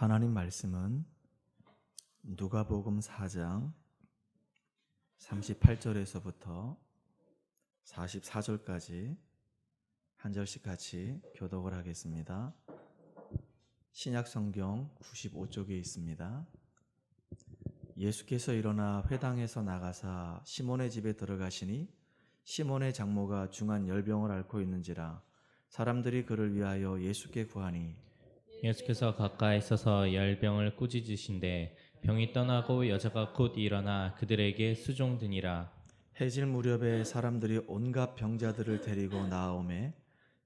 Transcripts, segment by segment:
하나님 말씀은 누가복음 4장 38절에서부터 44절까지 한 절씩 같이 교독을 하겠습니다. 신약성경 95쪽에 있습니다. 예수께서 일어나 회당에서 나가사 시몬의 집에 들어가시니 시몬의 장모가 중한 열병을 앓고 있는지라 사람들이 그를 위하여 예수께 구하니 예수께서 가까이 서서 열병을 꾸짖으신데 병이 떠나고 여자가 곧 일어나 그들에게 수종드니라. 해질 무렵에 사람들이 온갖 병자들을 데리고 나아오매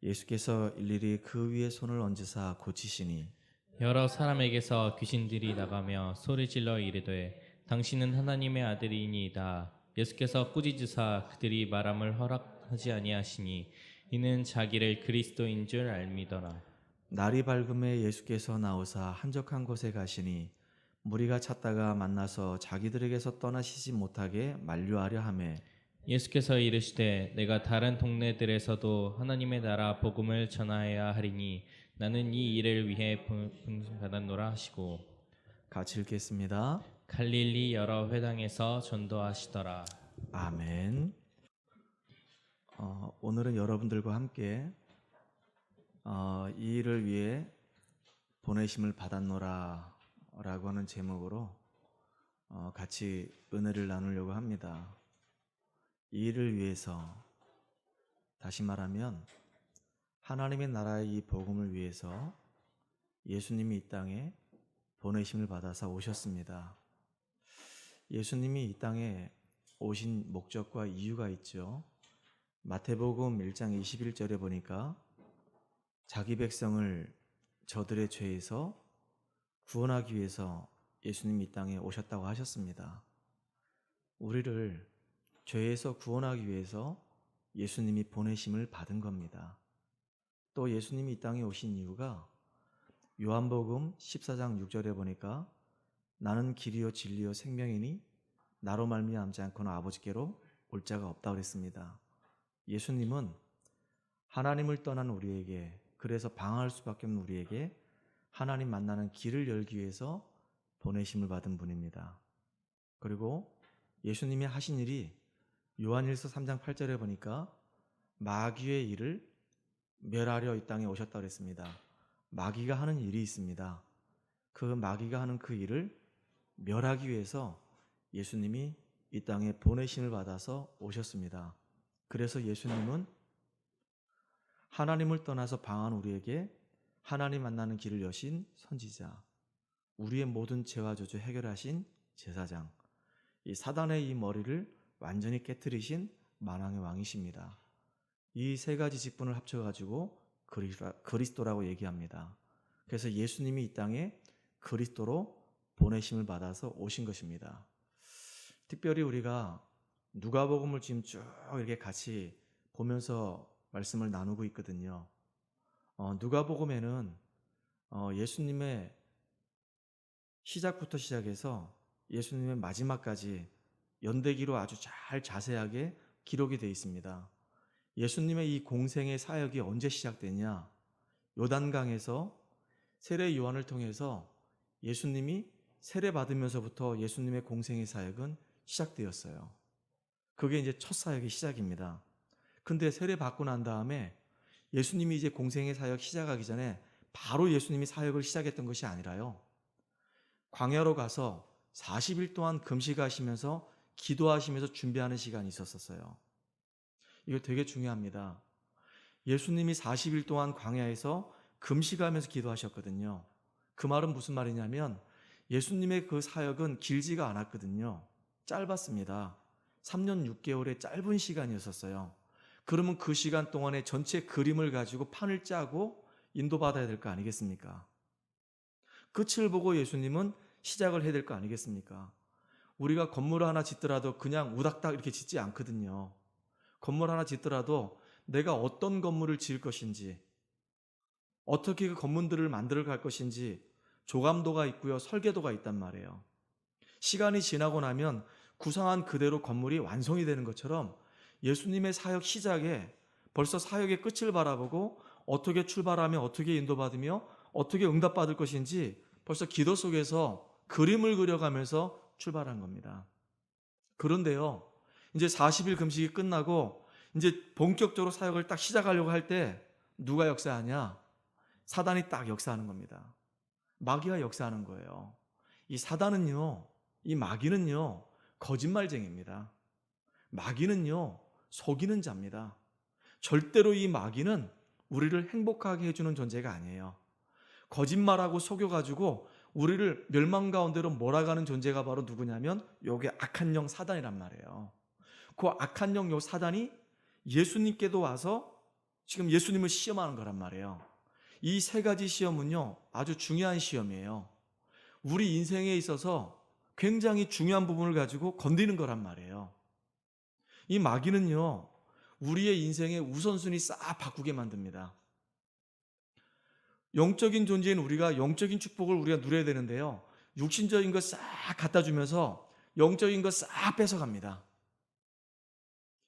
예수께서 일일이 그 위에 손을 얹으사 고치시니 여러 사람에게서 귀신들이 나가며 소리질러 이르되 당신은 하나님의 아들이니이다. 예수께서 꾸짖으사 그들이 말함을 허락하지 아니하시니 이는 자기를 그리스도인 줄 알미더라. 날이 밝음에 예수께서 나오사 한적한 곳에 가시니 무리가 찾다가 만나서 자기들에게서 떠나시지 못하게 만류하려 하매 예수께서 이르시되 내가 다른 동네들에서도 하나님의 나라 복음을 전하여야 하리니 나는 이 일을 위해 부름받았노라 하시고 같이 읽겠습니다. 갈릴리 여러 회당에서 전도하시더라. 아멘. 오늘은 여러분들과 함께 이 일을 위해 보내심을 받았노라 라고 하는 제목으로 같이 은혜를 나누려고 합니다. 이 일을 위해서, 다시 말하면 하나님의 나라의 이 복음을 위해서 예수님이 이 땅에 보내심을 받아서 오셨습니다. 예수님이 이 땅에 오신 목적과 이유가 있죠. 마태복음 1장 21절에 보니까 자기 백성을 저들의 죄에서 구원하기 위해서 예수님이 이 땅에 오셨다고 하셨습니다. 우리를 죄에서 구원하기 위해서 예수님이 보내심을 받은 겁니다. 또 예수님이 이 땅에 오신 이유가 요한복음 14장 6절에 보니까 나는 길이요 진리요 생명이니 나로 말미암지 않고는 아버지께로 올 자가 없다고 그랬습니다. 예수님은 하나님을 떠난 우리에게, 그래서 방황할 수밖에 없는 우리에게 하나님 만나는 길을 열기 위해서 보내심을 받은 분입니다. 그리고 예수님이 하신 일이 요한일서 3장 8절에 보니까 마귀의 일을 멸하려 이 땅에 오셨다고 그랬습니다. 마귀가 하는 일이 있습니다. 그 마귀가 하는 그 일을 멸하기 위해서 예수님이 이 땅에 보내심을 받아서 오셨습니다. 그래서 예수님은 하나님을 떠나서 방황한 우리에게 하나님 만나는 길을 여신 선지자, 우리의 모든 죄와 저주 해결하신 제사장, 이 사단의 이 머리를 완전히 깨트리신 만왕의 왕이십니다. 이 세 가지 직분을 합쳐가지고 그리스도라고 얘기합니다. 그래서 예수님이 이 땅에 그리스도로 보내심을 받아서 오신 것입니다. 특별히 우리가 누가복음을 지금 쭉 이렇게 같이 보면서 말씀을 나누고 있거든요. 누가복음에는 예수님의 시작부터 시작해서 예수님의 마지막까지 연대기로 아주 잘 자세하게 기록이 되어 있습니다. 예수님의 이 공생의 사역이 언제 시작되냐? 요단강에서 세례 요한을 통해서 예수님이 세례 받으면서부터 예수님의 공생의 사역은 시작되었어요. 그게 이제 첫 사역의 시작입니다. 근데 세례 받고 난 다음에 예수님이 이제 공생의 사역 시작하기 전에 바로 예수님이 사역을 시작했던 것이 아니라요. 광야로 가서 40일 동안 금식하시면서 기도하시면서 준비하는 시간이 있었어요. 이거 되게 중요합니다. 예수님이 40일 동안 광야에서 금식하면서 기도하셨거든요. 그 말은 무슨 말이냐면 예수님의 그 사역은 길지가 않았거든요. 짧았습니다. 3년 6개월의 짧은 시간이었어요. 그러면 그 시간 동안에 전체 그림을 가지고 판을 짜고 인도받아야 될 거 아니겠습니까? 끝을 보고 예수님은 시작을 해야 될 거 아니겠습니까? 우리가 건물 하나 짓더라도 그냥 우닥닥 이렇게 짓지 않거든요. 건물 하나 짓더라도 내가 어떤 건물을 지을 것인지, 어떻게 그 건물들을 만들어 갈 것인지 조감도가 있고요, 설계도가 있단 말이에요. 시간이 지나고 나면 구상한 그대로 건물이 완성이 되는 것처럼 예수님의 사역 시작에 벌써 사역의 끝을 바라보고 어떻게 출발하며 어떻게 인도받으며 어떻게 응답받을 것인지 벌써 기도 속에서 그림을 그려가면서 출발한 겁니다. 그런데요, 이제 40일 금식이 끝나고 이제 본격적으로 사역을 딱 시작하려고 할 때 누가 역사하냐? 사단이 딱 역사하는 겁니다. 마귀가 역사하는 거예요. 이 사단은요, 이 마귀는요, 거짓말쟁이입니다. 마귀는요, 속이는 자입니다. 절대로 이 마귀는 우리를 행복하게 해주는 존재가 아니에요. 거짓말하고 속여가지고 우리를 멸망 가운데로 몰아가는 존재가 바로 누구냐면 요게 악한 영 사단이란 말이에요. 그 악한 영 요 사단이 예수님께도 와서 지금 예수님을 시험하는 거란 말이에요. 이 세 가지 시험은요, 아주 중요한 시험이에요. 우리 인생에 있어서 굉장히 중요한 부분을 가지고 건드리는 거란 말이에요. 이 마귀는요, 우리의 인생의 우선순위 싹 바꾸게 만듭니다. 영적인 존재인 우리가 영적인 축복을 우리가 누려야 되는데요, 육신적인 것 싹 갖다 주면서 영적인 것 싹 뺏어갑니다.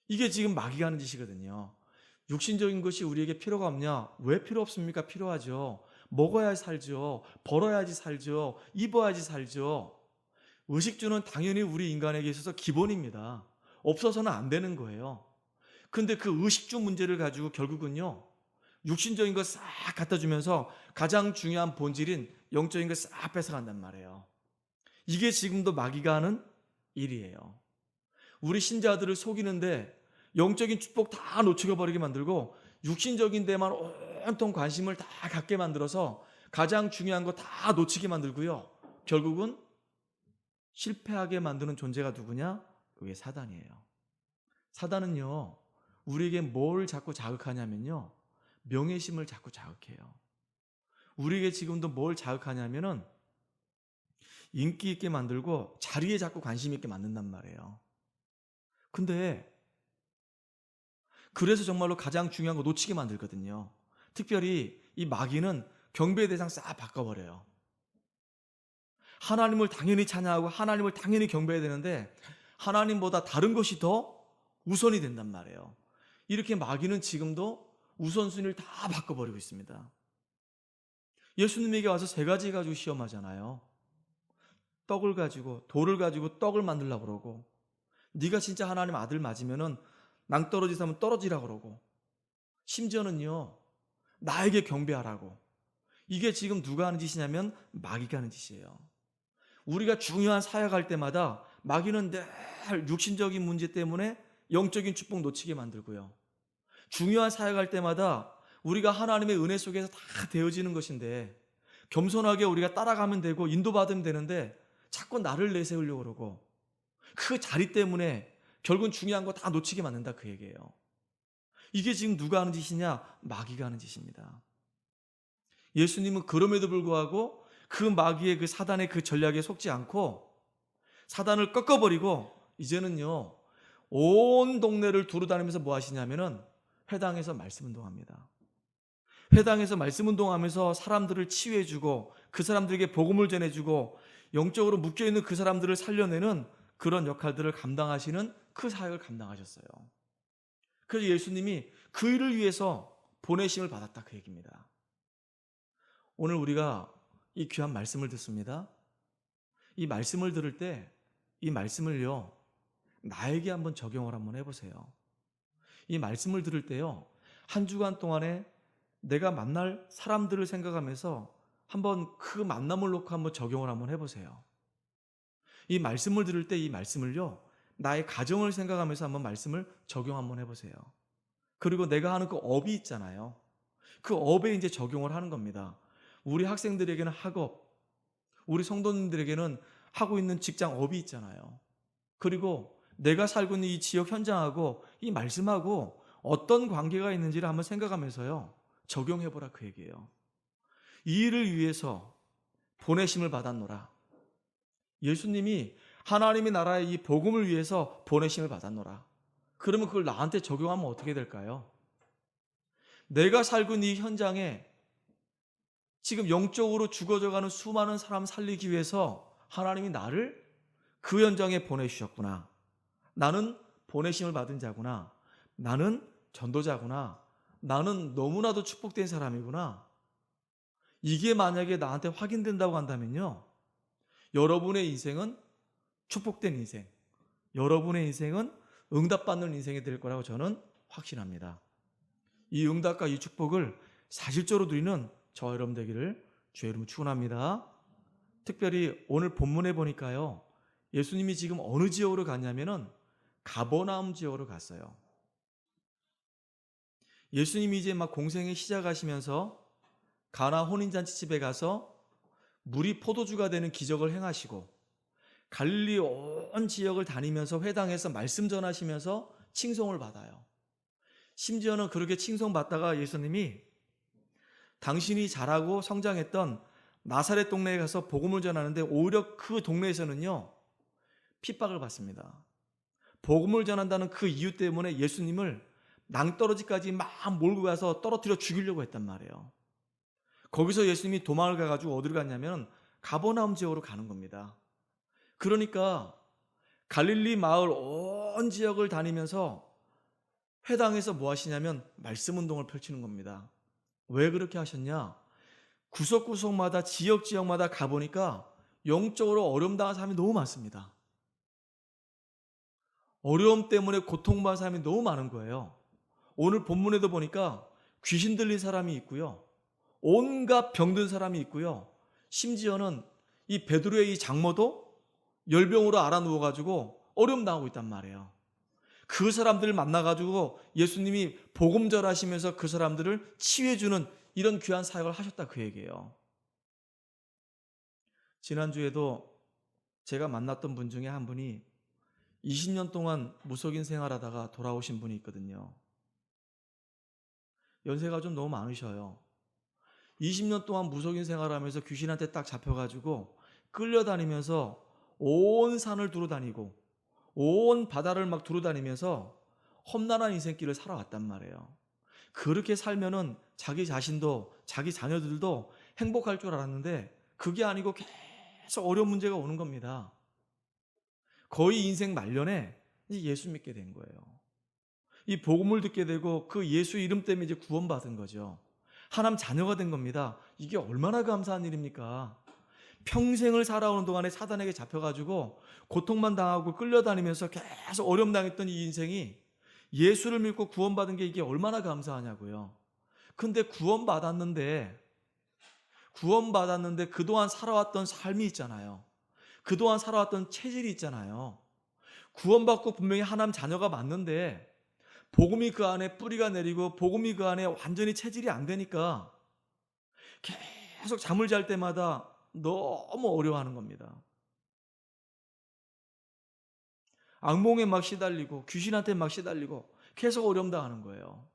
이게 지금 마귀가 하는 짓이거든요. 육신적인 것이 우리에게 필요가 없냐? 왜 필요 없습니까? 필요하죠. 먹어야 살죠. 벌어야지 살죠. 입어야지 살죠. 의식주는 당연히 우리 인간에게 있어서 기본입니다. 없어서는 안 되는 거예요. 근데 그 의식주 문제를 가지고 결국은요, 육신적인 것 싹 갖다 주면서 가장 중요한 본질인 영적인 것 싹 뺏어간단 말이에요. 이게 지금도 마귀가 하는 일이에요. 우리 신자들을 속이는데 영적인 축복 다 놓쳐버리게 만들고 육신적인 데만 온통 관심을 다 갖게 만들어서 가장 중요한 거 다 놓치게 만들고요, 결국은 실패하게 만드는 존재가 누구냐? 그게 사단이에요. 사단은요, 우리에게 뭘 자꾸 자극하냐면요, 명예심을 자꾸 자극해요. 우리에게 지금도 뭘 자극하냐면은 인기 있게 만들고 자리에 자꾸 관심 있게 만든단 말이에요. 근데 그래서 정말로 가장 중요한 거 놓치게 만들거든요. 특별히 이 마귀는 경배의 대상 싹 바꿔버려요. 하나님을 당연히 찬양하고 하나님을 당연히 경배해야 되는데 하나님보다 다른 것이 더 우선이 된단 말이에요. 이렇게 마귀는 지금도 우선순위를 다 바꿔버리고 있습니다. 예수님에게 와서 세 가지 가지고 시험하잖아요. 떡을 가지고, 돌을 가지고 떡을 만들려고 그러고, 네가 진짜 하나님 아들 맞으면은 낭떠러지 사면 떨어지라 그러고, 심지어는요, 나에게 경배하라고. 이게 지금 누가 하는 짓이냐면 마귀가 하는 짓이에요. 우리가 중요한 사역할 때마다 마귀는 늘 육신적인 문제 때문에 영적인 축복 놓치게 만들고요, 중요한 사역할 때마다 우리가 하나님의 은혜 속에서 다 되어지는 것인데 겸손하게 우리가 따라가면 되고 인도받으면 되는데 자꾸 나를 내세우려고 그러고 그 자리 때문에 결국은 중요한 거 다 놓치게 만든다, 그 얘기예요. 이게 지금 누가 하는 짓이냐? 마귀가 하는 짓입니다. 예수님은 그럼에도 불구하고 그 마귀의 그 사단의 그 전략에 속지 않고 사단을 꺾어버리고 이제는요, 온 동네를 두루다니면서 뭐 하시냐면은 회당에서 말씀 운동합니다. 회당에서 말씀 운동하면서 사람들을 치유해주고 그 사람들에게 복음을 전해주고 영적으로 묶여있는 그 사람들을 살려내는 그런 역할들을 감당하시는 그 사역을 감당하셨어요. 그래서 예수님이 그 일을 위해서 보내심을 받았다, 그 얘기입니다. 오늘 우리가 이 귀한 말씀을 듣습니다. 이 말씀을 들을 때 이 말씀을요, 나에게 한번 적용을 한번 해보세요. 이 말씀을 들을 때요, 한 주간 동안에 내가 만날 사람들을 생각하면서 한번 그 만남을 놓고 한번 적용을 한번 해보세요. 이 말씀을 들을 때 이 말씀을요, 나의 가정을 생각하면서 한번 말씀을 적용 한번 해보세요. 그리고 내가 하는 그 업이 있잖아요. 그 업에 이제 적용을 하는 겁니다. 우리 학생들에게는 학업, 우리 성도님들에게는 하고 있는 직장 업이 있잖아요. 그리고 내가 살고 있는 이 지역 현장하고 이 말씀하고 어떤 관계가 있는지를 한번 생각하면서요, 적용해보라, 그 얘기예요. 이 일을 위해서 보내심을 받았노라. 예수님이 하나님의 나라의 이 복음을 위해서 보내심을 받았노라. 그러면 그걸 나한테 적용하면 어떻게 될까요? 내가 살고 있는 이 현장에 지금 영적으로 죽어져가는 수많은 사람 살리기 위해서 하나님이 나를 그 현장에 보내주셨구나. 나는 보내심을 받은 자구나. 나는 전도자구나. 나는 너무나도 축복된 사람이구나. 이게 만약에 나한테 확인된다고 한다면요, 여러분의 인생은 축복된 인생, 여러분의 인생은 응답받는 인생이 될 거라고 저는 확신합니다. 이 응답과 이 축복을 사실적으로 누리는 저와 여러분 되기를 주의 이름으로 축원합니다. 특별히 오늘 본문에 보니까요, 예수님이 지금 어느 지역으로 갔냐면은 가버나움 지역으로 갔어요. 예수님이 이제 막 공생을 시작하시면서 가나 혼인잔치 집에 가서 물이 포도주가 되는 기적을 행하시고, 갈릴리 온 지역을 다니면서 회당에서 말씀 전하시면서 칭송을 받아요. 심지어는 그렇게 칭송받다가 예수님이 당신이 자라고 성장했던 나사렛 동네에 가서 복음을 전하는데 오히려 그 동네에서는요, 핍박을 받습니다. 복음을 전한다는 그 이유 때문에 예수님을 낭떠러지까지 막 몰고 가서 떨어뜨려 죽이려고 했단 말이에요. 거기서 예수님이 도망을 가가지고 어디로 갔냐면 가버나움 지역으로 가는 겁니다. 그러니까 갈릴리 마을 온 지역을 다니면서 회당에서 뭐 하시냐면 말씀 운동을 펼치는 겁니다. 왜 그렇게 하셨냐? 구석구석마다 지역마다 가보니까 영적으로 어려움 당한 사람이 너무 많습니다. 어려움 때문에 고통받는 사람이 너무 많은 거예요. 오늘 본문에도 보니까 귀신 들린 사람이 있고요, 온갖 병든 사람이 있고요, 심지어는 이 베드로의 이 장모도 열병으로 앓아 누워가지고 어려움 당하고 있단 말이에요. 그 사람들을 만나가지고 예수님이 복음 전하시면서 그 사람들을 치유해주는 이런 귀한 사역을 하셨다, 그 얘기예요. 지난주에도 제가 만났던 분 중에 한 분이 20년 동안 무속인 생활하다가 돌아오신 분이 있거든요. 연세가 좀 너무 많으셔요. 20년 동안 무속인 생활하면서 귀신한테 딱 잡혀가지고 끌려다니면서 온 산을 두루다니고 온 바다를 막 두루다니면서 험난한 인생길을 살아왔단 말이에요. 그렇게 살면은 자기 자신도 자기 자녀들도 행복할 줄 알았는데 그게 아니고 계속 어려운 문제가 오는 겁니다. 거의 인생 말년에 이제 예수 믿게 된 거예요. 이 복음을 듣게 되고 그 예수 이름 때문에 이제 구원받은 거죠. 하나님 자녀가 된 겁니다. 이게 얼마나 감사한 일입니까? 평생을 살아오는 동안에 사단에게 잡혀가지고 고통만 당하고 끌려다니면서 계속 어려움 당했던 이 인생이 예수를 믿고 구원받은 게 이게 얼마나 감사하냐고요. 근데 구원받았는데 그동안 살아왔던 삶이 있잖아요. 그동안 살아왔던 체질이 있잖아요. 구원받고 분명히 하나님 자녀가 맞는데 복음이 그 안에 뿌리가 내리고 복음이 그 안에 완전히 체질이 안 되니까 계속 잠을 잘 때마다 너무 어려워하는 겁니다. 악몽에 막 시달리고 귀신한테 막 시달리고 계속 어려움 당하는 거예요.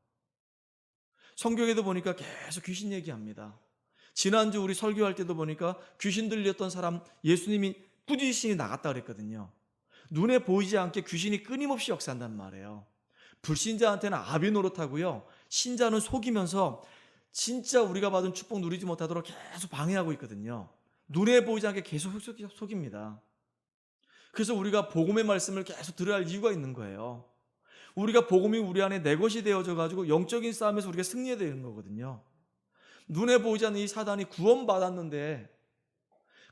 성경에도 보니까 계속 귀신 얘기합니다. 지난주 우리 설교할 때도 보니까 귀신 들렸던 사람 예수님이 꾸짖으시니 나갔다 그랬거든요. 눈에 보이지 않게 귀신이 끊임없이 역사한단 말이에요. 불신자한테는 아비 노릇하고요, 신자는 속이면서 진짜 우리가 받은 축복 누리지 못하도록 계속 방해하고 있거든요. 눈에 보이지 않게 계속 속입니다. 그래서 우리가 복음의 말씀을 계속 들어야 할 이유가 있는 거예요. 우리가 복음이 우리 안에 내 것이 되어져 가지고 영적인 싸움에서 우리가 승리해야 되는 거거든요. 눈에 보이지 않는 이 사단이 구원받았는데,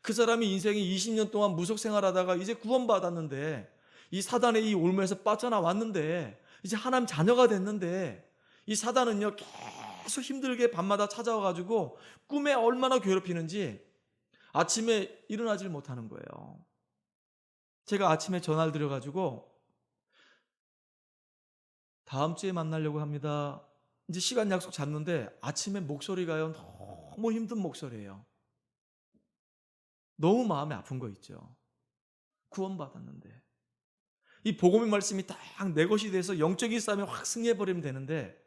그 사람이 인생이 20년 동안 무속 생활하다가 이제 구원받았는데, 이 사단의 이 올무에서 빠져나왔는데, 이제 하나님 자녀가 됐는데, 이 사단은요 계속 힘들게 밤마다 찾아와가지고 꿈에 얼마나 괴롭히는지 아침에 일어나질 못하는 거예요. 제가 아침에 전화를 드려가지고 다음 주에 만나려고 합니다. 이제 시간 약속 잡는데 아침에 목소리가요 너무 힘든 목소리예요. 너무 마음이 아픈 거 있죠. 구원받았는데 이 복음의 말씀이 딱 내 것이 돼서 영적인 싸움에 확 승리해버리면 되는데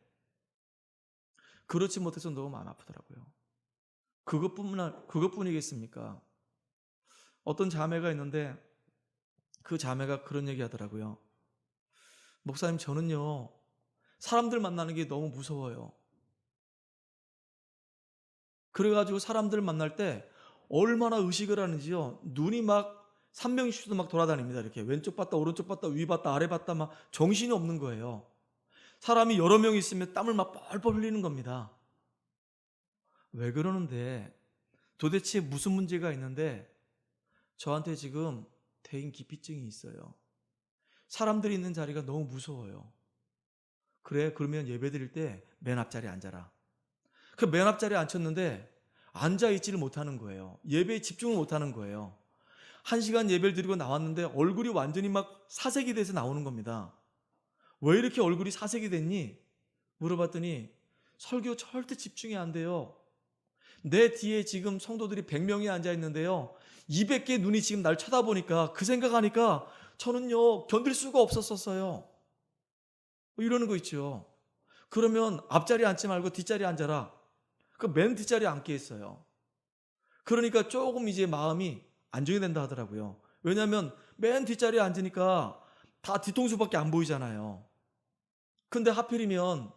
그렇지 못해서 너무 마음 아프더라고요. 그것뿐이겠습니까? 어떤 자매가 있는데 그 자매가 그런 얘기 하더라고요. 목사님, 저는요 사람들 만나는 게 너무 무서워요. 그래가지고 사람들 만날 때 얼마나 의식을 하는지요, 눈이 막 360도 막 돌아다닙니다. 이렇게 왼쪽 봤다 오른쪽 봤다 위 봤다 아래 봤다 막 정신이 없는 거예요. 사람이 여러 명 있으면 땀을 막 뻘뻘 흘리는 겁니다. 왜 그러는데 도대체 무슨 문제가 있는데 저한테 지금 대인기피증이 있어요. 사람들이 있는 자리가 너무 무서워요. 그래, 그러면 예배 드릴 때 맨 앞자리에 앉아라. 그 맨 앞자리에 앉혔는데 앉아있지를 못하는 거예요. 예배에 집중을 못하는 거예요. 1시간 예배를 드리고 나왔는데 얼굴이 완전히 막 사색이 돼서 나오는 겁니다. 왜 이렇게 얼굴이 사색이 됐니? 물어봤더니 설교 절대 집중이 안 돼요. 내 뒤에 지금 성도들이 100명이 앉아 있는데요. 200개의 눈이 지금 날 쳐다보니까 그 생각하니까 저는요 견딜 수가 없었어요. 뭐 이러는 거 있죠. 그러면 앞자리에 앉지 말고 뒷자리에 앉아라. 그 맨 뒷자리에 앉게 했어요. 그러니까 조금 이제 마음이 안정이 된다 하더라고요. 왜냐하면 맨 뒷자리에 앉으니까 다 뒤통수밖에 안 보이잖아요. 근데 하필이면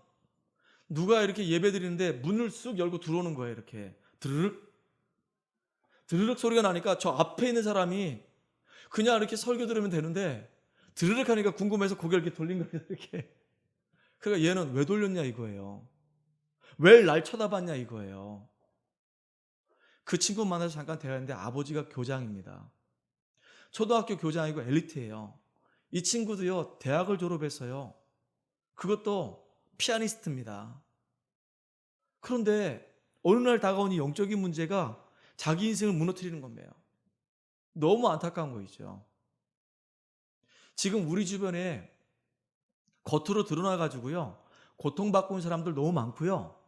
누가 이렇게 예배 드리는데 문을 쑥 열고 들어오는 거예요. 이렇게 드르륵 드르륵 소리가 나니까 저 앞에 있는 사람이 그냥 이렇게 설교 들으면 되는데 드르륵 하니까 궁금해서 고개를 이렇게 돌린 거예요. 이렇게. 그러니까 얘는 왜 돌렸냐 이거예요. 왜 날 쳐다봤냐 이거예요. 그 친구 만나서 잠깐 대화했는데 아버지가 교장입니다. 초등학교 교장이고 엘리트예요. 이 친구도요 대학을 졸업했어요. 그것도 피아니스트입니다. 그런데 어느 날 다가온 이 영적인 문제가 자기 인생을 무너뜨리는 겁니다. 너무 안타까운 거죠. 지금 우리 주변에 겉으로 드러나가지고요 고통받고 있는 사람들 너무 많고요.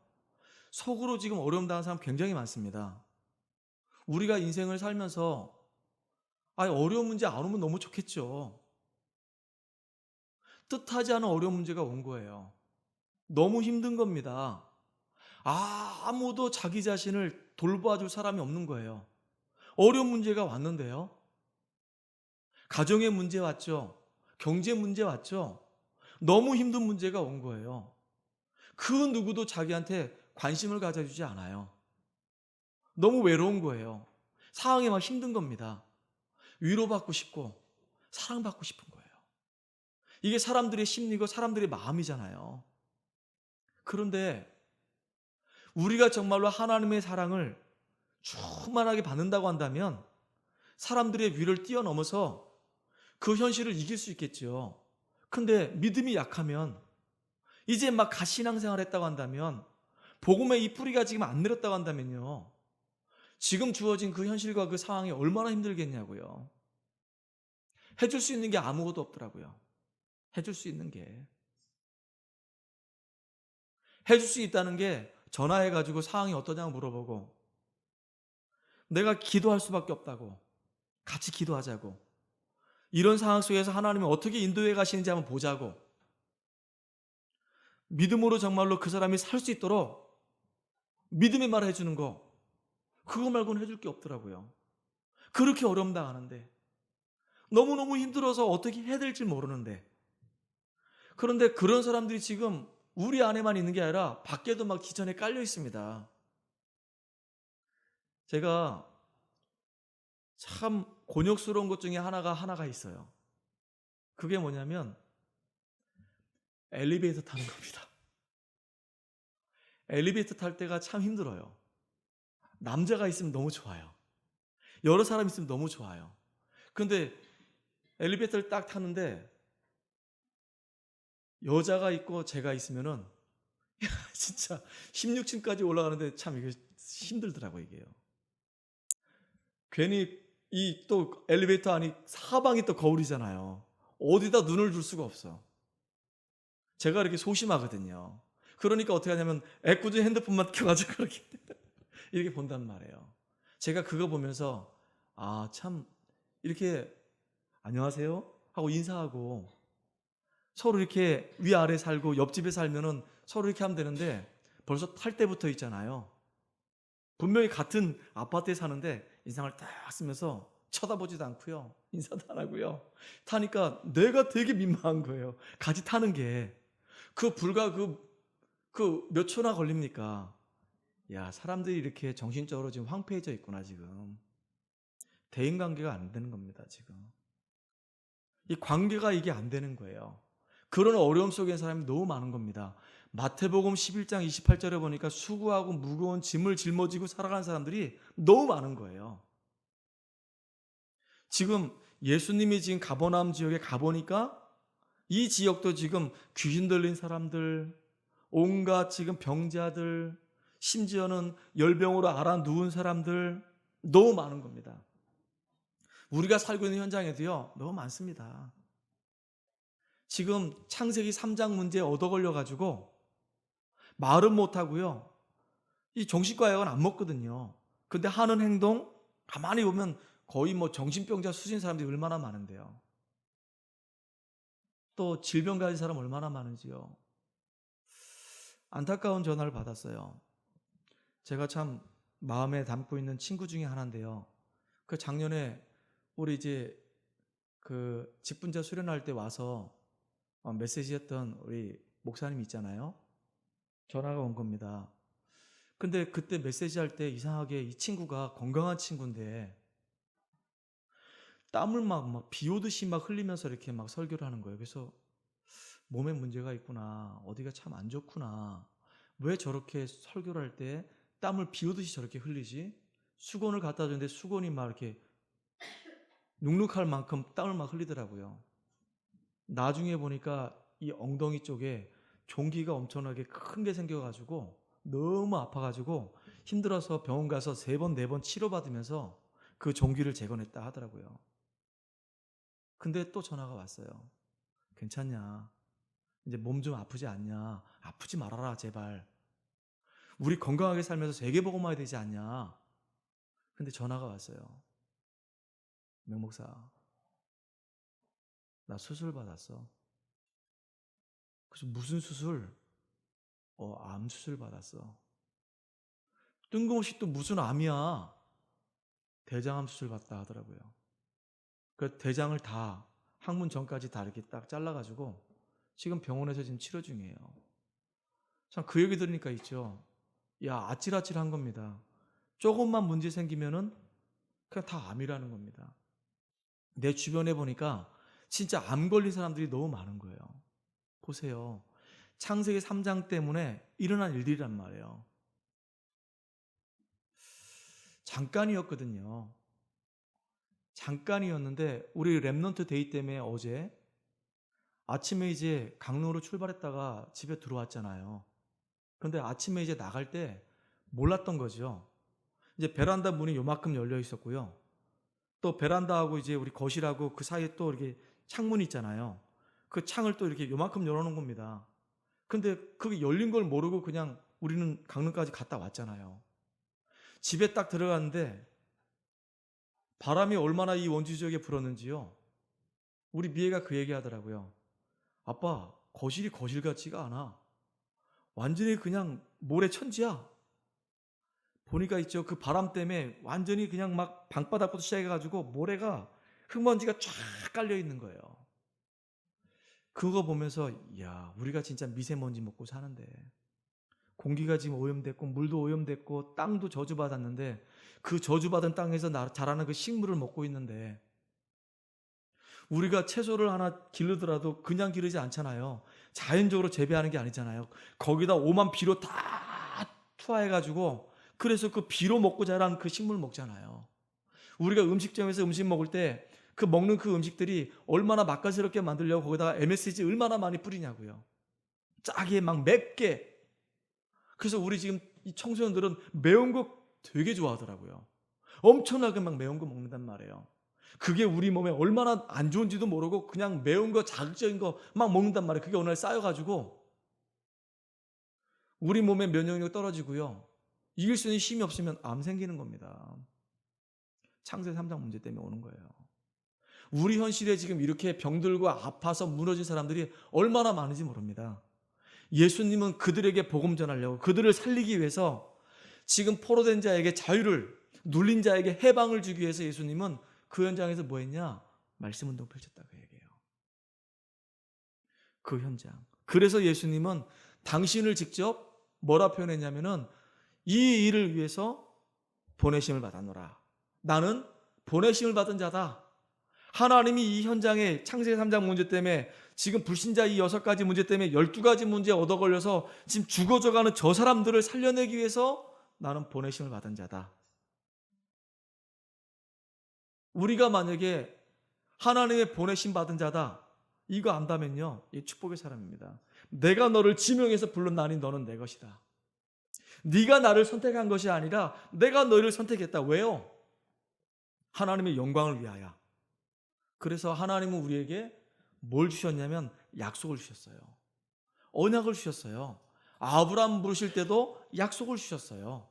속으로 지금 어려움 당하는 사람 굉장히 많습니다. 우리가 인생을 살면서 어려운 문제 안 오면 너무 좋겠죠. 뜻하지 않은 어려운 문제가 온 거예요. 너무 힘든 겁니다. 아무도 자기 자신을 돌봐줄 사람이 없는 거예요. 어려운 문제가 왔는데요. 가정의 문제 왔죠. 경제 문제 왔죠. 너무 힘든 문제가 온 거예요. 그 누구도 자기한테 관심을 가져주지 않아요. 너무 외로운 거예요. 상황이 막 힘든 겁니다. 위로받고 싶고 사랑받고 싶은 거예요. 이게 사람들의 심리고 사람들의 마음이잖아요. 그런데 우리가 정말로 하나님의 사랑을 충만하게 받는다고 한다면 사람들의 위를 뛰어넘어서 그 현실을 이길 수 있겠죠. 근데 믿음이 약하면 이제 막 가신앙생활 했다고 한다면 복음의 이 뿌리가 지금 안 내렸다고 한다면요. 지금 주어진 그 현실과 그 상황이 얼마나 힘들겠냐고요. 해줄 수 있는 게 아무것도 없더라고요. 해줄 수 있는 게. 해줄 수 있다는 게 전화해가지고 상황이 어떠냐고 물어보고 내가 기도할 수밖에 없다고. 같이 기도하자고. 이런 상황 속에서 하나님이 어떻게 인도해 가시는지 한번 보자고. 믿음으로 정말로 그 사람이 살 수 있도록 믿음의 말을 해주는 거. 그거 말고는 해줄 게 없더라고요. 그렇게 어려움 당하는데 너무너무 힘들어서 어떻게 해야 될지 모르는데 그런데 그런 사람들이 지금 우리 안에만 있는 게 아니라 밖에도 막 기천에 깔려 있습니다. 제가 참 곤욕스러운 것 중에 하나가 있어요. 그게 뭐냐면 엘리베이터 타는 겁니다. 엘리베이터 탈 때가 참 힘들어요. 남자가 있으면 너무 좋아요. 여러 사람 있으면 너무 좋아요. 그런데 엘리베이터를 딱 타는데 여자가 있고 제가 있으면은 진짜 16층까지 올라가는데 참 이게 힘들더라고요, 이게요. 괜히 이 또 엘리베이터 안이 사방이 또 거울이잖아요. 어디다 눈을 둘 수가 없어. 제가 이렇게 소심하거든요. 그러니까 어떻게 하냐면 애꿎은 핸드폰만 켜가지고 이렇게 본단 말이에요. 제가 그거 보면서 참 이렇게 안녕하세요 하고 인사하고 서로 이렇게 위아래 살고 옆집에 살면은 서로 이렇게 하면 되는데 벌써 탈 때부터 있잖아요. 분명히 같은 아파트에 사는데 인상을 딱 쓰면서 쳐다보지도 않고요. 인사도 안 하고요. 타니까 내가 되게 민망한 거예요. 같이 타는 게. 불과 그 몇 초나 걸립니까? 야, 사람들이 이렇게 정신적으로 지금 황폐해져 있구나, 지금. 대인관계가 안 되는 겁니다, 지금. 이 관계가 이게 안 되는 거예요. 그런 어려움 속에 사람이 너무 많은 겁니다. 마태복음 11장 28절에 보니까 수고하고 무거운 짐을 짊어지고 살아가는 사람들이 너무 많은 거예요. 지금 예수님이 지금 가버나움 지역에 가보니까 이 지역도 지금 귀신 들린 사람들, 온갖 지금 병자들, 심지어는 열병으로 앓아 누운 사람들 너무 많은 겁니다. 우리가 살고 있는 현장에도요, 너무 많습니다. 지금 창세기 3장 문제에 얻어 걸려가지고 말은 못하고요, 이 정신과약은 안 먹거든요. 근데 하는 행동 가만히 보면 거의 뭐 정신병자 수준 사람들이 얼마나 많은데요. 또 질병 가진 사람 얼마나 많은지요. 안타까운 전화를 받았어요. 제가 참 마음에 담고 있는 친구 중에 하나인데요. 그 작년에 우리 이제 그 직분자 수련할 때 와서 메시지 했던 우리 목사님 있잖아요. 전화가 온 겁니다. 근데 그때 메시지 할 때 이상하게 이 친구가 건강한 친구인데 땀을 막 비 오듯이 막 흘리면서 이렇게 막 설교를 하는 거예요. 그래서 몸에 문제가 있구나. 어디가 참 안 좋구나. 왜 저렇게 설교를 할 때 땀을 비 오듯이 저렇게 흘리지? 수건을 갖다 줬는데 수건이 막 이렇게 눅눅할 만큼 땀을 막 흘리더라고요. 나중에 보니까 이 엉덩이 쪽에 종기가 엄청나게 큰 게 생겨가지고 너무 아파가지고 힘들어서 병원 가서 3번, 4번 치료받으면서 그 종기를 재건했다 하더라고요. 근데 또 전화가 왔어요. 괜찮냐? 이제 몸 좀 아프지 않냐? 아프지 말아라 제발. 우리 건강하게 살면서 세계보고 마야 되지 않냐? 근데 전화가 왔어요. 명 목사, 나 수술 받았어. 그래서 무슨 수술? 암 수술 받았어. 뜬금없이 또 무슨 암이야? 대장암 수술 받다 하더라고요. 그 대장을 다 항문 전까지 다 이렇게 딱 잘라가지고 지금 병원에서 지금 치료 중이에요. 참 그 얘기 들으니까 있죠. 야, 아찔아찔한 겁니다. 조금만 문제 생기면은 그냥 다 암이라는 겁니다. 내 주변에 보니까 진짜 암 걸린 사람들이 너무 많은 거예요. 보세요. 창세기 3장 때문에 일어난 일들이란 말이에요. 잠깐이었거든요. 잠깐이었는데 우리 랩넌트 데이 때문에 어제 아침에 이제 강릉으로 출발했다가 집에 들어왔잖아요. 그런데 아침에 이제 나갈 때 몰랐던 거죠. 이제 베란다 문이 요만큼 열려 있었고요. 또 베란다하고 이제 우리 거실하고 그 사이에 또 이렇게 창문이 있잖아요. 그 창을 또 이렇게 요만큼 열어놓은 겁니다. 근데 그게 열린 걸 모르고 그냥 우리는 강릉까지 갔다 왔잖아요. 집에 딱 들어갔는데 바람이 얼마나 이 원주 지역에 불었는지요. 우리 미애가 그 얘기 하더라고요. 아빠, 거실이 거실 같지가 않아. 완전히 그냥 모래천지야. 보니까 있죠. 그 바람 때문에 완전히 그냥 막 방바닥부터 시작해가지고 모래가 흙먼지가 쫙 깔려 있는 거예요. 그거 보면서 야, 우리가 진짜 미세먼지 먹고 사는데 공기가 지금 오염됐고 물도 오염됐고 땅도 저주받았는데 그 저주받은 땅에서 자라는 그 식물을 먹고 있는데 우리가 채소를 하나 기르더라도 그냥 기르지 않잖아요. 자연적으로 재배하는 게 아니잖아요. 거기다 오만 비료 다 투하해가지고 그래서 그 비료 먹고 자란 그 식물 먹잖아요. 우리가 음식점에서 음식 먹을 때 그 먹는 그 음식들이 얼마나 맛깔스럽게 만들려고 거기다가 MSG 얼마나 많이 뿌리냐고요. 짜게 막 맵게. 그래서 우리 지금 이 청소년들은 매운 거 되게 좋아하더라고요. 엄청나게 막 매운 거 먹는단 말이에요. 그게 우리 몸에 얼마나 안 좋은지도 모르고 그냥 매운 거 자극적인 거 막 먹는단 말이에요. 그게 어느 날 쌓여가지고 우리 몸의 면역력이 떨어지고요. 이길 수 있는 힘이 없으면 암 생기는 겁니다. 창세기 3장 문제 때문에 오는 거예요. 우리 현실에 지금 이렇게 병들고 아파서 무너진 사람들이 얼마나 많은지 모릅니다. 예수님은 그들에게 복음 전하려고 그들을 살리기 위해서 지금 포로된 자에게 자유를 눌린 자에게 해방을 주기 위해서 예수님은 그 현장에서 뭐 했냐? 말씀 운동 펼쳤다고 얘기해요. 그 현장. 그래서 예수님은 당신을 직접 뭐라 표현했냐면은 이 일을 위해서 보내심을 받았노라. 나는 보내심을 받은 자다. 하나님이 이 현장에 창세기 3장 문제 때문에 지금 불신자 이 6가지 문제 때문에 12가지 문제에 얻어 걸려서 지금 죽어져가는 저 사람들을 살려내기 위해서 나는 보내심을 받은 자다. 우리가 만약에 하나님의 보내심 받은 자다, 이거 안다면요, 이 축복의 사람입니다. 내가 너를 지명해서 불렀나니 너는 내 것이다. 네가 나를 선택한 것이 아니라 내가 너를 선택했다. 왜요? 하나님의 영광을 위하여. 그래서 하나님은 우리에게 뭘 주셨냐면 약속을 주셨어요. 언약을 주셨어요. 아브라함 부르실 때도 약속을 주셨어요.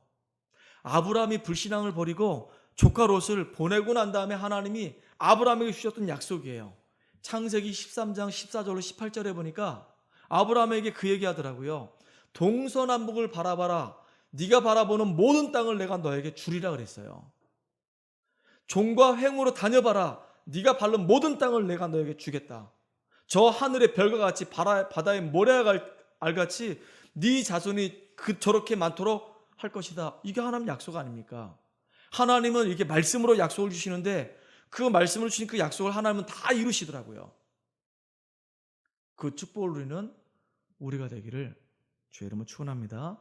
아브라함이 불신앙을 버리고 조카 롯을 보내고 난 다음에 하나님이 아브라함에게 주셨던 약속이에요. 창세기 13장 14절로 18절에 보니까 아브라함에게 그 얘기하더라고요. 동서남북을 바라봐라. 네가 바라보는 모든 땅을 내가 너에게 주리라 그랬어요. 종과 횡으로 다녀봐라. 네가 밟는 모든 땅을 내가 너에게 주겠다. 저 하늘의 별과 같이 바다의 모래알같이 네 자손이 저렇게 많도록 할 것이다. 이게 하나님 약속 아닙니까? 하나님은 이렇게 말씀으로 약속을 주시는데 그 말씀을 주신 그 약속을 하나님은 다 이루시더라고요. 그 축복을 누리는 우리가 되기를 주의 이름으로 축원합니다.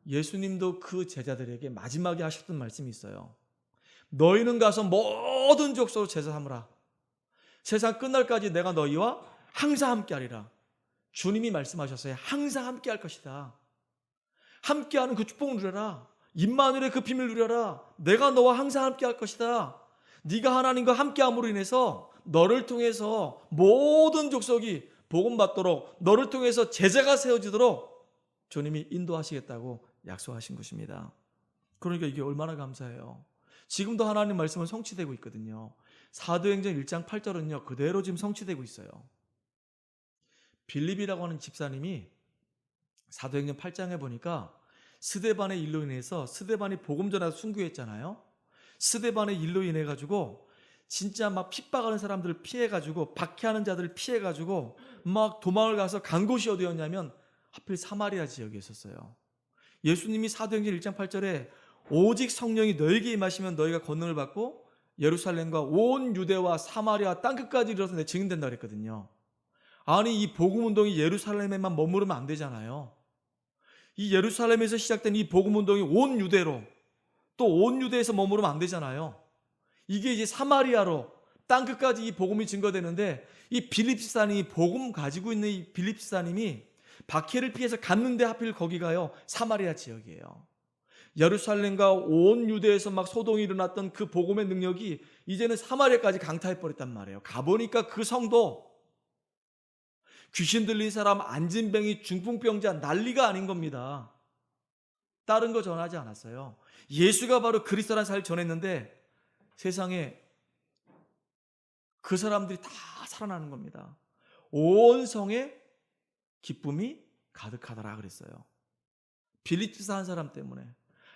예수님도 그 제자들에게 마지막에 하셨던 말씀이 있어요. 너희는 가서 모든 족속으로 제자 삼으라. 세상 끝날까지 내가 너희와 항상 함께하리라. 주님이 말씀하셨어요. 항상 함께할 것이다. 함께하는 그 축복을 누려라. 임마누엘의 그 비밀을 누려라. 내가 너와 항상 함께할 것이다. 네가 하나님과 함께함으로 인해서 너를 통해서 모든 족속이 복음받도록, 너를 통해서 제자가 세워지도록 주님이 인도하시겠다고 약속하신 것입니다. 그러니까 이게 얼마나 감사해요. 지금도 하나님 말씀은 성취되고 있거든요. 사도행전 1장 8절은요 그대로 지금 성취되고 있어요. 빌립이라고 하는 집사님이 사도행전 8장에 보니까 스데반의 일로 인해서, 스데반이 복음 전하서 순교했잖아요. 스데반의 일로 인해 가지고 진짜 막 핍박하는 사람들을 피해 가지고, 박해하는 자들을 피해 가지고 막 도망을 가서 간 곳이 어디였냐면 하필 사마리아 지역에 있었어요. 예수님이 사도행전 1장 8절에 오직 성령이 너에게 임하시면 너희가 권능을 받고 예루살렘과 온 유대와 사마리아 땅끝까지 이르러서 내 증인 된다 그랬거든요. 아니 이 복음 운동이 예루살렘에만 머무르면 안 되잖아요. 이 예루살렘에서 시작된 이 복음 운동이 온 유대로, 또 온 유대에서 머무르면 안 되잖아요. 이게 이제 사마리아로 땅끝까지 이 복음이 증거되는데, 이 빌립 집사님이 복음 가지고 있는 이 빌립 집사님이 박해를 피해서 갔는데 하필 거기가요 사마리아 지역이에요. 예루살렘과 온 유대에서 막 소동이 일어났던 그 복음의 능력이 이제는 사마리아까지 강타해 버렸단 말이에요. 가보니까 그 성도 귀신 들린 사람, 안진뱅이, 중풍병자 난리가 아닌 겁니다. 다른 거 전하지 않았어요. 예수가 바로 그리스도라는 사실을 전했는데 세상에 그 사람들이 다 살아나는 겁니다. 온 성에 기쁨이 가득하더라 그랬어요. 빌립 집사 한 사람 때문에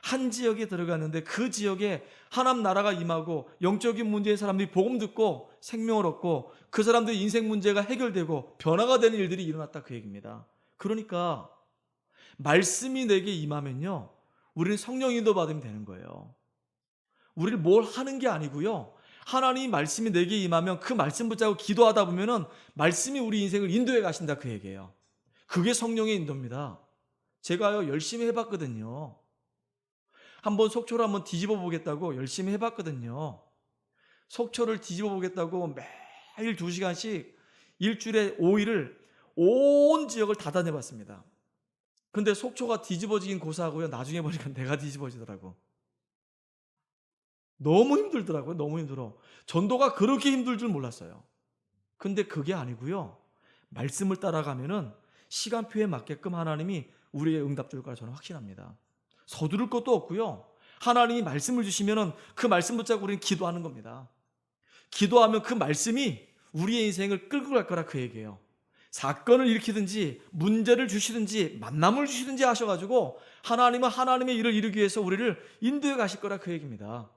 한 지역에 들어갔는데 그 지역에 하나님 나라가 임하고 영적인 문제의 사람들이 복음 듣고 생명을 얻고 그 사람들의 인생 문제가 해결되고 변화가 되는 일들이 일어났다 그 얘기입니다. 그러니까 말씀이 내게 임하면요 우리는 성령 인도 받으면 되는 거예요. 우리를 뭘 하는 게 아니고요, 하나님이 말씀이 내게 임하면 그 말씀 붙잡고 기도하다 보면은 말씀이 우리 인생을 인도해 가신다 그 얘기예요. 그게 성령의 인도입니다. 제가요 열심히 해봤거든요. 한번 속초를 한번 뒤집어 보겠다고 열심히 해봤거든요. 속초를 뒤집어 보겠다고 매일 2시간씩 일주일에 5일을 온 지역을 다 다녀봤습니다. 근데 속초가 뒤집어지긴 고사하고요, 나중에 보니까 내가 뒤집어지더라고. 너무 힘들더라고요. 너무 힘들어. 전도가 그렇게 힘들 줄 몰랐어요. 근데 그게 아니고요, 말씀을 따라가면은 시간표에 맞게끔 하나님이 우리의 응답 줄 거라 저는 확신합니다. 서두를 것도 없고요, 하나님이 말씀을 주시면은 그 말씀 붙잡고 우리는 기도하는 겁니다. 기도하면 그 말씀이 우리의 인생을 끌고 갈 거라 그 얘기예요. 사건을 일으키든지 문제를 주시든지 만남을 주시든지 하셔가지고 하나님은 하나님의 일을 이루기 위해서 우리를 인도해 가실 거라 그 얘기입니다.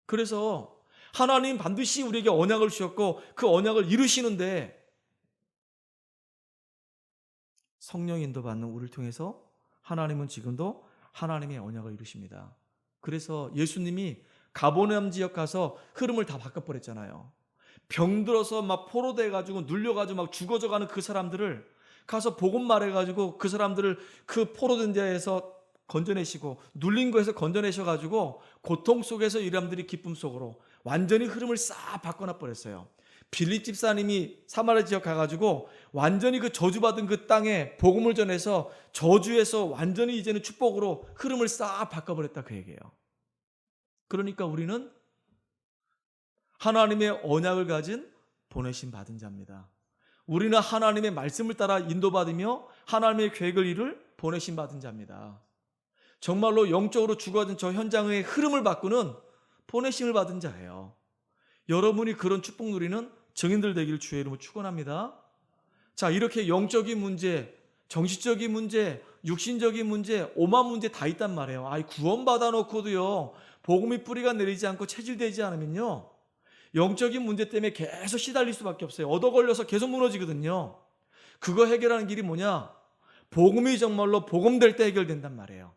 그래서 하나님 반드시 우리에게 언약을 주셨고 그 언약을 이루시는데 성령 인도 받는 우리를 통해서 하나님은 지금도 하나님의 언약을 이루십니다. 그래서 예수님이 가버나움 지역 가서 흐름을 다 바꿔버렸잖아요. 병들어서 막 포로돼가지고 눌려가지고 막 죽어져가는 그 사람들을 가서 복음 말해가지고 그 사람들을 그 포로된 데에서 건져내시고 눌린 거에서 건져내셔가지고 고통 속에서 이 사람들이 기쁨 속으로 완전히 흐름을 싹 바꿔놔 버렸어요. 빌립 집사님이 사마리아 지역 가가지고 완전히 그 저주받은 그 땅에 복음을 전해서 저주에서 완전히 이제는 축복으로 흐름을 싹 바꿔버렸다 그 얘기예요. 그러니까 우리는 하나님의 언약을 가진 보내심 받은 자입니다. 우리는 하나님의 말씀을 따라 인도받으며 하나님의 계획을 이룰 보내심 받은 자입니다. 정말로 영적으로 죽어진 저 현장의 흐름을 바꾸는 보내심을 받은 자예요. 여러분이 그런 축복 누리는 증인들 되기를 주의 이름으로 축원합니다. 자, 이렇게 영적인 문제, 정신적인 문제, 육신적인 문제, 오만 문제 다 있단 말이에요. 구원받아 놓고도요, 복음의 뿌리가 내리지 않고 체질되지 않으면요, 영적인 문제 때문에 계속 시달릴 수밖에 없어요. 얻어 걸려서 계속 무너지거든요. 그거 해결하는 길이 뭐냐? 복음이 정말로 복음될 때 해결된단 말이에요.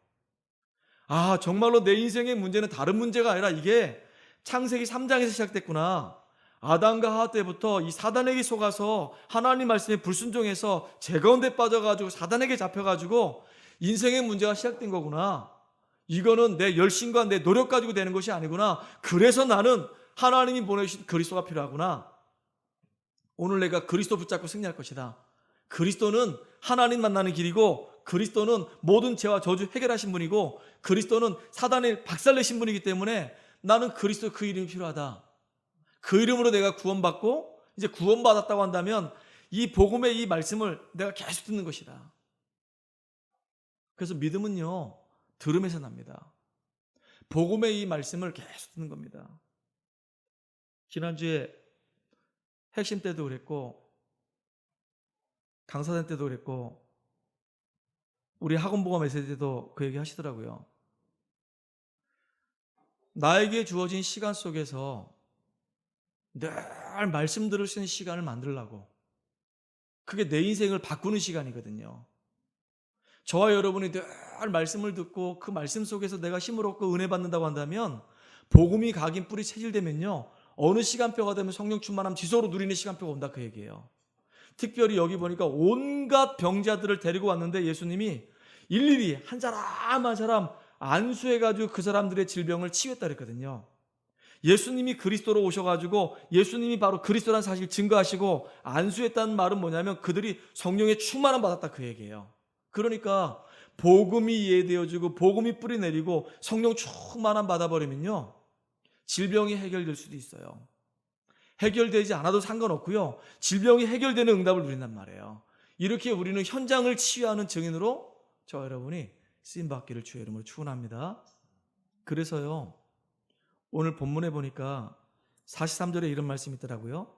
정말로 내 인생의 문제는 다른 문제가 아니라 이게 창세기 3장에서 시작됐구나. 아담과 하와 때부터 이 사단에게 속아서 하나님 말씀에 불순종해서 죄 가운데 빠져가지고 사단에게 잡혀가지고 인생의 문제가 시작된 거구나. 이거는 내 열심과 내 노력 가지고 되는 것이 아니구나. 그래서 나는 하나님이 보내주신 그리스도가 필요하구나. 오늘 내가 그리스도 붙잡고 승리할 것이다. 그리스도는 하나님 만나는 길이고, 그리스도는 모든 죄와 저주 해결하신 분이고, 그리스도는 사단을 박살내신 분이기 때문에 나는 그리스도 그 이름이 필요하다. 그 이름으로 내가 구원받고 이제 구원받았다고 한다면 이 복음의 이 말씀을 내가 계속 듣는 것이다. 그래서 믿음은요, 들음에서 납니다. 복음의 이 말씀을 계속 듣는 겁니다. 지난주에 핵심 때도 그랬고 강사단 때도 그랬고 우리 학원보가 메시지 때도 그 얘기 하시더라고요. 나에게 주어진 시간 속에서 늘 말씀 들을 수 있는 시간을 만들려고, 그게 내 인생을 바꾸는 시간이거든요. 저와 여러분이 늘 말씀을 듣고 그 말씀 속에서 내가 힘을 얻고 은혜 받는다고 한다면, 복음이 각인 뿌리 체질되면요, 어느 시간표가 되면 성령 충만함 지속으로 누리는 시간표가 온다 그 얘기예요. 특별히 여기 보니까 온갖 병자들을 데리고 왔는데 예수님이 일일이 한 사람 한 사람 안수해가지고 그 사람들의 질병을 치유했다 그랬거든요. 예수님이 그리스도로 오셔가지고 예수님이 바로 그리스도라는 사실 증거하시고 안수했다는 말은 뭐냐면 그들이 성령의 충만함 받았다 그 얘기예요. 그러니까 복음이 이해되어지고 복음이 뿌리 내리고 성령 충만함 받아버리면요, 질병이 해결될 수도 있어요. 해결되지 않아도 상관없고요, 질병이 해결되는 응답을 누린단 말이에요. 이렇게 우리는 현장을 치유하는 증인으로 저와 여러분이 쓰임받기를 주의 이름으로 축원합니다. 그래서요, 오늘 본문에 보니까 43절에 이런 말씀이 있더라고요.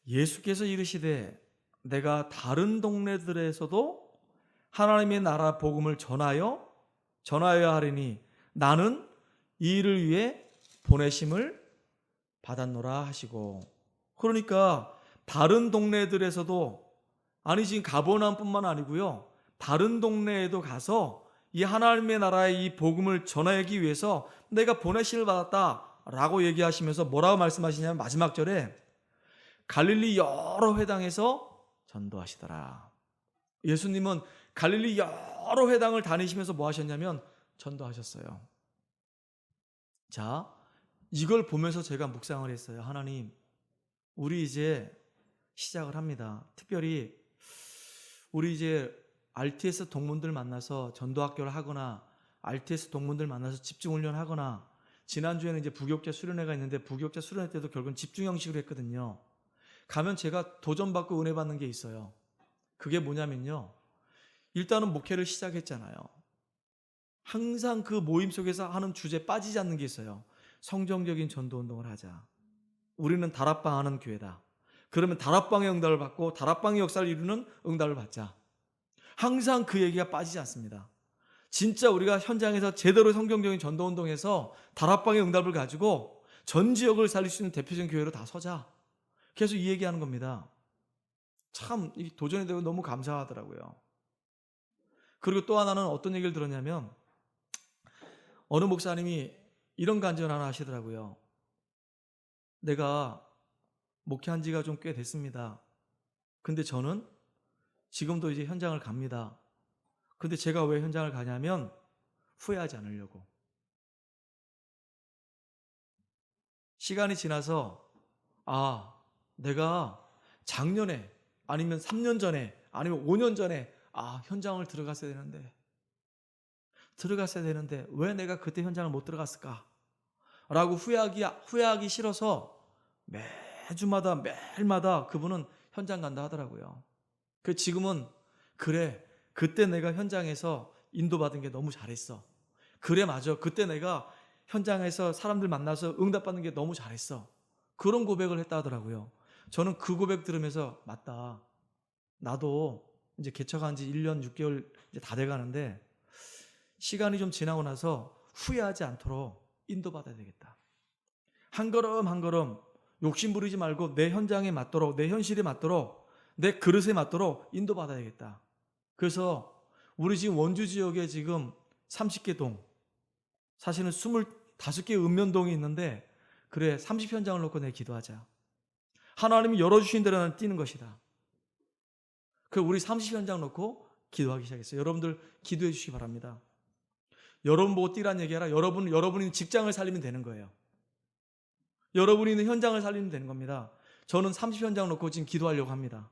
예수께서 이르시되 내가 다른 동네들에서도 하나님의 나라 복음을 전하여야 하리니 나는 이 일을 위해 보내심을 받았노라 하시고, 그러니까 다른 동네들에서도, 아니 지금 가버나움뿐만 아니고요, 다른 동네에도 가서 이 하나님의 나라의 이 복음을 전하기 위해서 내가 보내심을 받았다라고 얘기하시면서 뭐라고 말씀하시냐면 마지막 절에 갈릴리 여러 회당에서 전도하시더라. 예수님은 갈릴리 여러 회당을 다니시면서 뭐 하셨냐면 전도하셨어요. 자, 이걸 보면서 제가 묵상을 했어요. 하나님, 우리 이제 시작을 합니다. 특별히 우리 이제 RTS 동문들 만나서 전도학교를 하거나 RTS 동문들 만나서 집중훈련 하거나, 지난주에는 이제 부교육자 수련회가 있는데 부교육자 수련회 때도 결국은 집중 형식으로 했거든요. 가면 제가 도전받고 은혜 받는 게 있어요. 그게 뭐냐면요, 일단은 목회를 시작했잖아요. 항상 그 모임 속에서 하는 주제 빠지지 않는 게 있어요. 성정적인 전도운동을 하자. 우리는 다락방 하는 교회다. 그러면 다락방의 응답을 받고 다락방의 역사를 이루는 응답을 받자. 항상 그 얘기가 빠지지 않습니다. 진짜 우리가 현장에서 제대로 성경적인 전도운동에서 다락방의 응답을 가지고 전 지역을 살릴 수 있는 대표적인 교회로 다 서자. 계속 이 얘기하는 겁니다. 참 이 도전이 되고 너무 감사하더라고요. 그리고 또 하나는 어떤 얘기를 들었냐면, 어느 목사님이 이런 간증을 하나 하시더라고요. 내가 목회한 지가 좀 꽤 됐습니다. 근데 저는 지금도 이제 현장을 갑니다. 근데 제가 왜 현장을 가냐면 후회하지 않으려고. 시간이 지나서 내가 작년에 아니면 3년 전에 아니면 5년 전에 현장을 들어갔어야 되는데 왜 내가 그때 현장을 못 들어갔을까? 라고 후회하기 싫어서 매주마다 매일마다 그분은 현장 간다 하더라고요. 지금은 그래, 그때 내가 현장에서 인도받은 게 너무 잘했어. 그래, 맞아. 그때 내가 현장에서 사람들 만나서 응답받는 게 너무 잘했어. 그런 고백을 했다 하더라고요. 저는 그 고백 들으면서 맞다. 나도 이제 개척한 지 1년 6개월 이제 다 돼가는데 시간이 좀 지나고 나서 후회하지 않도록 인도받아야 되겠다. 한 걸음 한 걸음 욕심 부리지 말고 내 현장에 맞도록, 내 현실에 맞도록, 내 그릇에 맞도록 인도받아야겠다. 그래서 우리 지금 원주 지역에 지금 30개 동, 사실은 25개 읍면동이 있는데 그래 30현장을 놓고 내 기도하자. 하나님이 열어주신 대로 나는 뛰는 것이다. 우리 30현장 놓고 기도하기 시작했어요. 여러분들 기도해 주시기 바랍니다. 여러분 보고 뛰란 얘기하라. 여러분이 직장을 살리면 되는 거예요. 여러분이 있는 현장을 살리면 되는 겁니다. 저는 30현장 놓고 지금 기도하려고 합니다.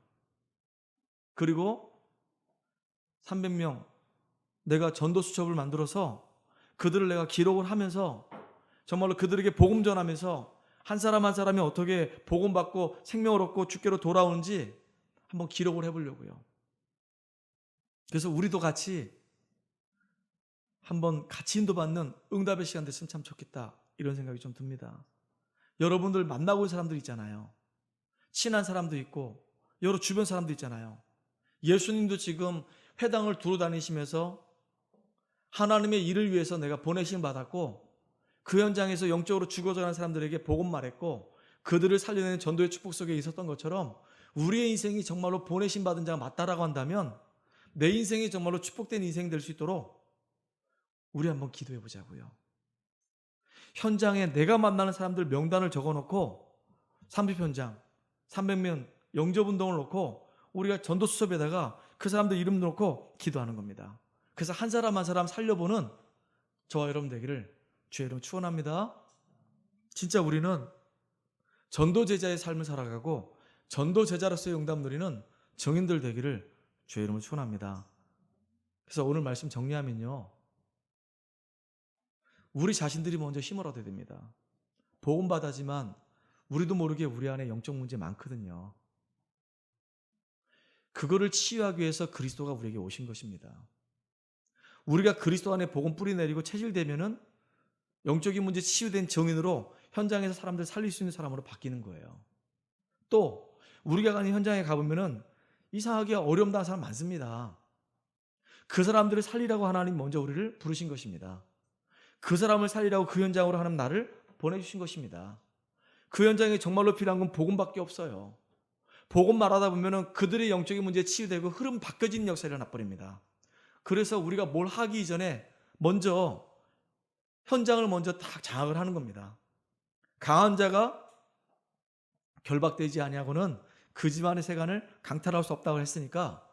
그리고 300명 내가 전도 수첩을 만들어서 그들을 내가 기록을 하면서 정말로 그들에게 복음 전하면서 한 사람 한 사람이 어떻게 복음 받고 생명을 얻고 주께로 돌아오는지 한번 기록을 해보려고요. 그래서 우리도 한번 같이 인도받는 응답의 시간 됐으면 참 좋겠다, 이런 생각이 좀 듭니다. 여러분들 만나고 있는 사람들 있잖아요. 친한 사람도 있고 여러 주변 사람도 있잖아요. 예수님도 지금 회당을 두루 다니시면서 하나님의 일을 위해서 내가 보내심 받았고 그 현장에서 영적으로 죽어가는 사람들에게 복음 말했고 그들을 살려내는 전도의 축복 속에 있었던 것처럼 우리의 인생이 정말로 보내심 받은 자가 맞다라고 한다면 내 인생이 정말로 축복된 인생이 될 수 있도록 우리 한번 기도해 보자고요. 현장에 내가 만나는 사람들 명단을 적어놓고 30현장, 300명 영접운동을 놓고 우리가 전도수첩에다가 그 사람들 이름 넣고 기도하는 겁니다. 그래서 한 사람 한 사람 살려보는 저와 여러분 되기를 주의 이름 축원합니다. 진짜 우리는 전도제자의 삶을 살아가고 전도제자로서의 응답 누리는 정인들 되기를 주의 이름으로 축원합니다. 그래서 오늘 말씀 정리하면요, 우리 자신들이 먼저 힘을 얻어야 됩니다. 복음 받아지만 우리도 모르게 우리 안에 영적 문제 많거든요. 그거를 치유하기 위해서 그리스도가 우리에게 오신 것입니다. 우리가 그리스도 안에 복음 뿌리 내리고 체질되면은 영적인 문제 치유된 정인으로 현장에서 사람들 살릴 수 있는 사람으로 바뀌는 거예요. 또 우리가 가는 현장에 가보면은 이상하게 어려움당한 사람 많습니다. 그 사람들을 살리라고 하나님 먼저 우리를 부르신 것입니다. 그 사람을 살리라고 그 현장으로 하나님 나를 보내주신 것입니다. 그 현장에 정말로 필요한 건 복음밖에 없어요. 복음 말하다 보면은 그들의 영적인 문제에 치유되고 흐름 바뀌어지는 역사가 일어나버립니다. 그래서 우리가 뭘 하기 이전에 먼저 현장을 먼저 딱 장악을 하는 겁니다. 강한 자가 결박되지 아니하고는 그 집안의 세간을 강탈할 수 없다고 했으니까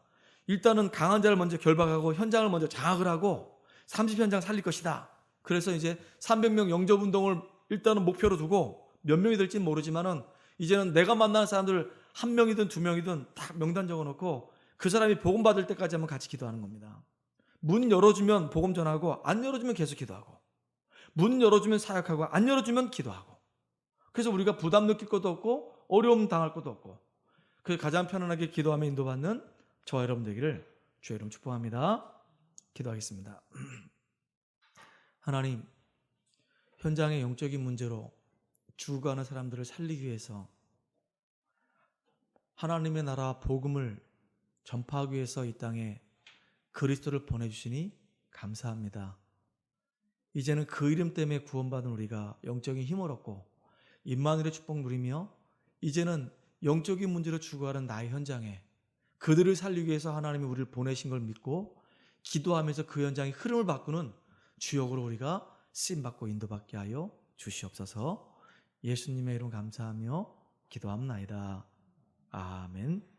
일단은 강한 자를 먼저 결박하고 현장을 먼저 장악을 하고 30현장 살릴 것이다. 그래서 이제 300명 영접운동을 일단은 목표로 두고 몇 명이 될지는 모르지만은 이제는 내가 만나는 사람들 한 명이든 두 명이든 다 명단 적어놓고 그 사람이 복음 받을 때까지 한번 같이 기도하는 겁니다. 문 열어주면 복음 전하고 안 열어주면 계속 기도하고 문 열어주면 사역하고 안 열어주면 기도하고 그래서 우리가 부담 느낄 것도 없고 어려움 당할 것도 없고 그 가장 편안하게 기도하며 인도받는 저와 여러분 되기를 주의 이름 축복합니다. 기도하겠습니다. 하나님, 현장의 영적인 문제로 죽어가는 사람들을 살리기 위해서 하나님의 나라 복음을 전파하기 위해서 이 땅에 그리스도를 보내주시니 감사합니다. 이제는 그 이름 때문에 구원받은 우리가 영적인 힘을 얻고 임마누엘의 축복 누리며 이제는 영적인 문제로 죽어가는 나의 현장에 그들을 살리기 위해서 하나님이 우리를 보내신 걸 믿고 기도하면서 그 현장의 흐름을 바꾸는 주역으로 우리가 쓰임받고 인도받게 하여 주시옵소서. 예수님의 이름 감사하며 기도합나이다. 아멘.